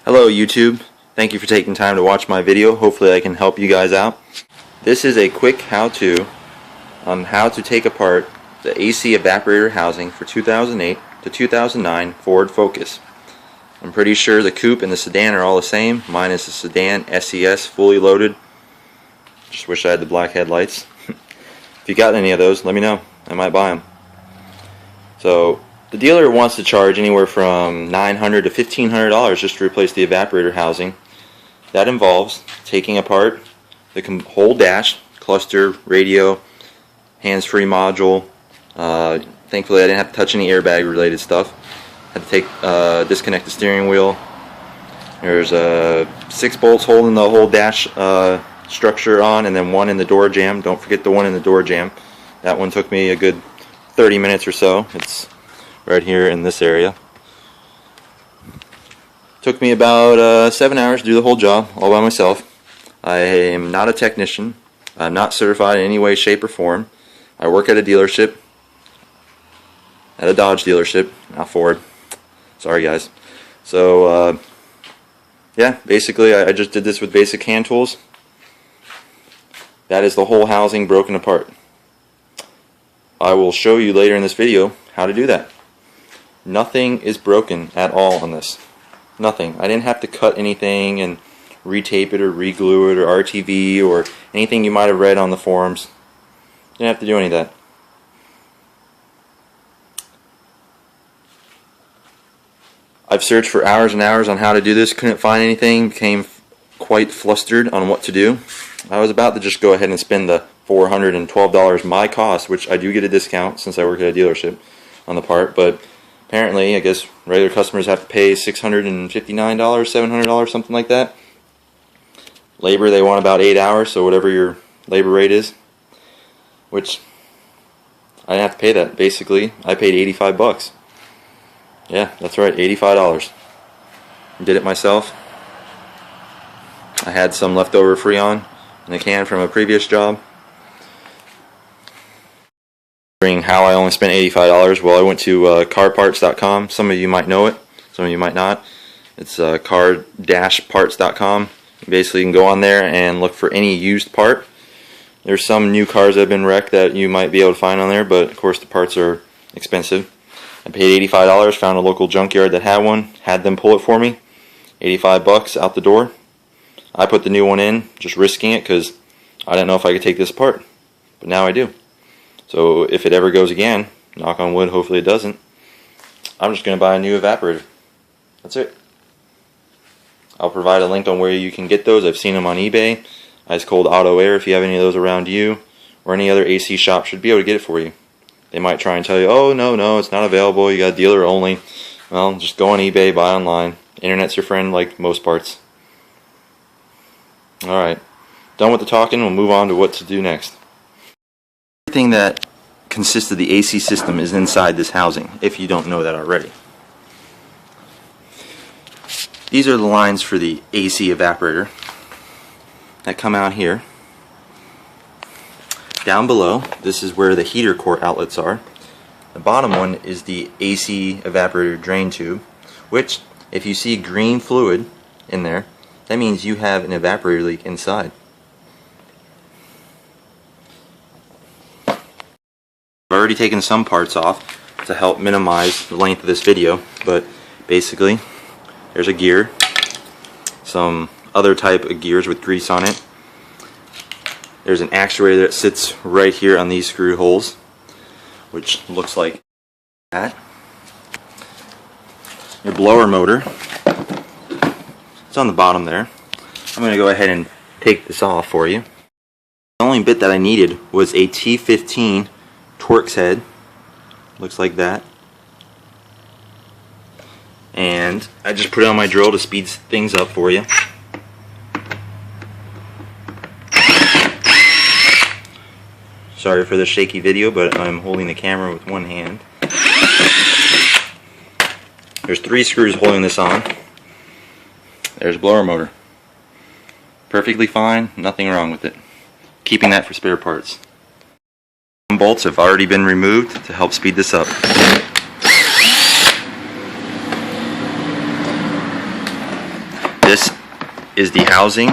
Hello YouTube, thank you for taking time to watch my video. Hopefully I can help you guys out. This is a quick how-to on how to take apart the AC evaporator housing for 2008 to 2009 Ford Focus. I'm pretty sure the coupe and the sedan are all the same. Mine is the sedan SES fully loaded. Just wish I had the black headlights. If you got any of those, let me know. I might buy them. So the dealer wants to charge anywhere from $900 to $1,500 just to replace the evaporator housing. That involves taking apart the whole dash, cluster, radio, hands-free module. Thankfully I didn't have to touch any airbag related stuff. Had to disconnect the steering wheel. There's 6 bolts holding the whole dash structure on, and then one in the door jamb. Don't forget the one in the door jamb. That one took me a good 30 minutes or so. It's right here in this area. Took me about 7 hours to do the whole job all by myself. I am not a technician. I'm not certified in any way, shape, or form. I work at a dealership, at a Dodge dealership, not Ford. Sorry guys. So yeah, basically I just did this with basic hand tools. That is the whole housing broken apart. I will show you later in this video how to do that. Nothing is broken at all on this. Nothing. I didn't have to cut anything and retape it or reglue it or RTV or anything you might have read on the forums. Didn't have to do any of that. I've searched for hours and hours on how to do this, couldn't find anything, became quite flustered on what to do. I was about to just go ahead and spend the $412 my cost, which I do get a discount since I work at a dealership on the part, but apparently I guess regular customers have to pay $659, $700, something like that. Labor, they want about 8 hours, so whatever your labor rate is, which I didn't have to pay that. Basically I paid 85 bucks. Yeah, that's right, $85. Did it myself. I had some leftover Freon in a can from a previous job. How I only spent $85. Well, I went to carparts.com. Some of you might know it, some of you might not. It's car-parts.com. Basically you can go on there and look for any used part. There's some new cars that have been wrecked that you might be able to find on there, but of course the parts are expensive. I paid $85, found a local junkyard that had one, had them pull it for me. 85 bucks out the door. I put the new one in, just risking it because I didn't know if I could take this apart. But now I do. So if it ever goes again, knock on wood, hopefully it doesn't, I'm just going to buy a new evaporator. That's it. I'll provide a link on where you can get those. I've seen them on eBay. Ice Cold Auto Air, if you have any of those around you, or any other AC shop should be able to get it for you. They might try and tell you, oh no, it's not available, you got dealer only. Well, just go on eBay, buy online. Internet's your friend like most parts. Alright, done with the talking, we'll move on to what to do next. Everything that consists of the AC system is inside this housing, if you don't know that already. These are the lines for the AC evaporator that come out here. Down below, this is where the heater core outlets are. The bottom one is the AC evaporator drain tube, which, if you see green fluid in there, that means you have an evaporator leak inside. I've already taken some parts off to help minimize the length of this video, but basically there's a gear, some other type of gears with grease on it. There's an actuator that sits right here on these screw holes, which looks like that. Your blower motor, it's on the bottom there. I'm going to go ahead and take this off for you. The only bit that I needed was a T15 Torx head, looks like that, and I just put it on my drill to speed things up for you. Sorry for the shaky video, but I'm holding the camera with one hand. There's 3 screws holding this on. There's a blower motor. Perfectly fine, nothing wrong with it. Keeping that for spare parts. Some bolts have already been removed to help speed this up. is the housing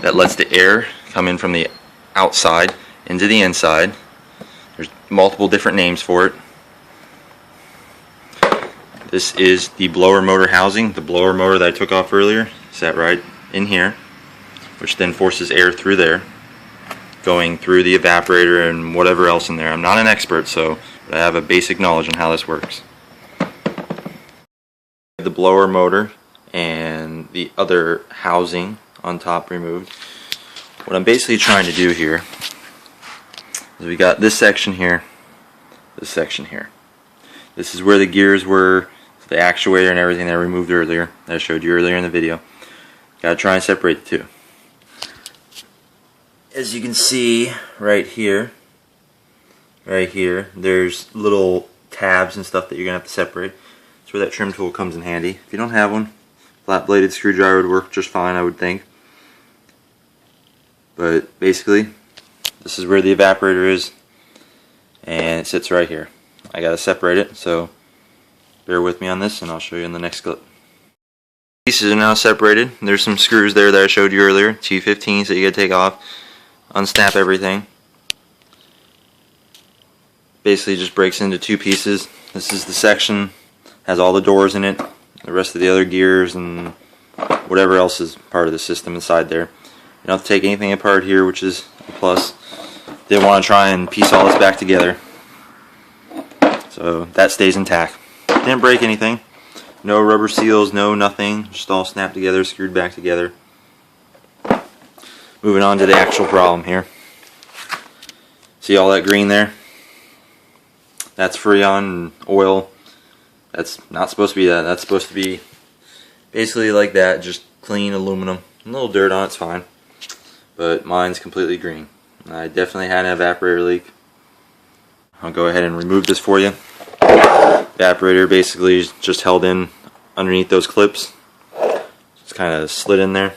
that lets the air come in from the outside into the inside. There's multiple different names for it. This is the blower motor housing. The blower motor that I took off earlier sat right in here, which then forces air through there, going through the evaporator and whatever else in there. I'm not an expert, so I have a basic knowledge on how this works. The blower motor and the other housing on top removed. What I'm basically trying to do here is we got this section here, this section here. This is where the gears were, the actuator and everything that I removed earlier, that I showed you earlier in the video. Gotta try and separate the two. As you can see right here, there's little tabs and stuff that you're gonna have to separate. That's where that trim tool comes in handy. If you don't have one, flat bladed screwdriver would work just fine, I would think. But basically, this is where the evaporator is, and it sits right here. I gotta separate it, so bear with me on this and I'll show you in the next clip. Pieces are now separated. There's some screws there that I showed you earlier, T15s that you gotta take off, unsnap everything. Basically just breaks into two pieces. This is the section, has all the doors in it, the rest of the other gears and whatever else is part of the system inside there. You don't have to take anything apart here, which is a plus. Didn't want to try and piece all this back together, so that stays intact. Didn't break anything. No rubber seals, no nothing. Just all snapped together, screwed back together. Moving on to the actual problem here. See all that green there? That's Freon and oil. That's not supposed to be that. That's supposed to be basically like that, just clean aluminum. A little dirt on it's fine. But mine's completely green. I definitely had an evaporator leak. I'll go ahead and remove this for you. Evaporator basically is just held in underneath those clips. Just kind of slid in there.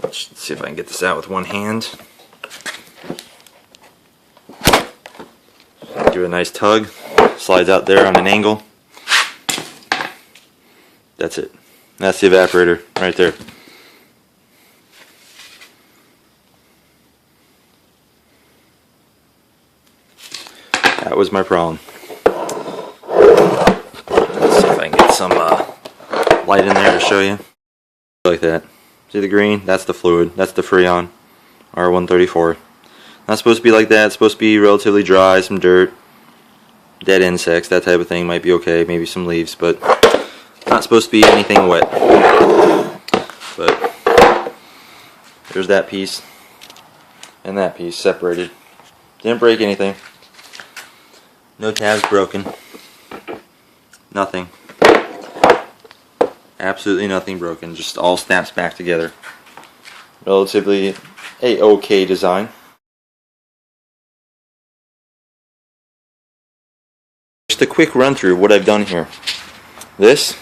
Let's see if I can get this out with one hand. Give it a nice tug. Slides out there on an angle. That's it. That's the evaporator right there. That was my problem. Let's see if I can get some light in there to show you. Like that. See the green? That's the fluid. That's the Freon R134. Not supposed to be like that. It's supposed to be relatively dry, some dirt, dead insects, that type of thing might be okay. Maybe some leaves, but not supposed to be anything wet. But there's that piece and that piece separated. Didn't break anything. No tabs broken. Nothing. Absolutely nothing broken. Just all snaps back together. Relatively a-okay design. Just a quick run through of what I've done here. This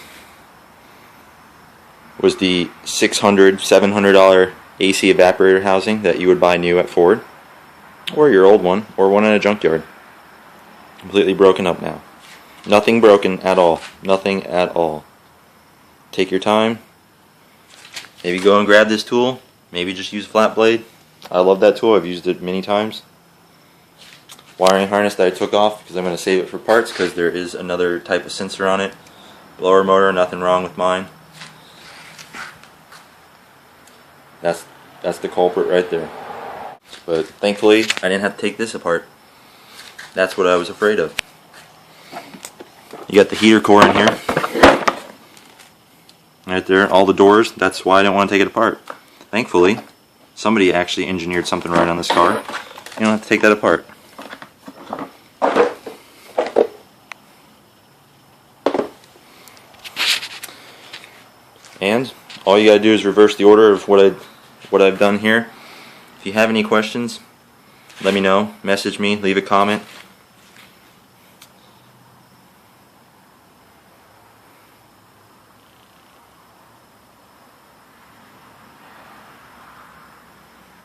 was the $600, $700 AC evaporator housing that you would buy new at Ford, or your old one, or one in a junkyard. Completely broken up now. Nothing broken at all. Nothing at all. Take your time. Maybe go and grab this tool. Maybe just use a flat blade. I love that tool. I've used it many times. Wiring harness that I took off because I'm going to save it for parts because there is another type of sensor on it. Blower motor, nothing wrong with mine. That's the culprit right there. But thankfully I didn't have to take this apart. That's what I was afraid of. You got the heater core in here. Right there, all the doors. That's why I didn't want to take it apart. Thankfully, somebody actually engineered something right on this car. You don't have to take that apart. And all you gotta do is reverse the order of what I've done here. If you have any questions, let me know. Message me, leave a comment.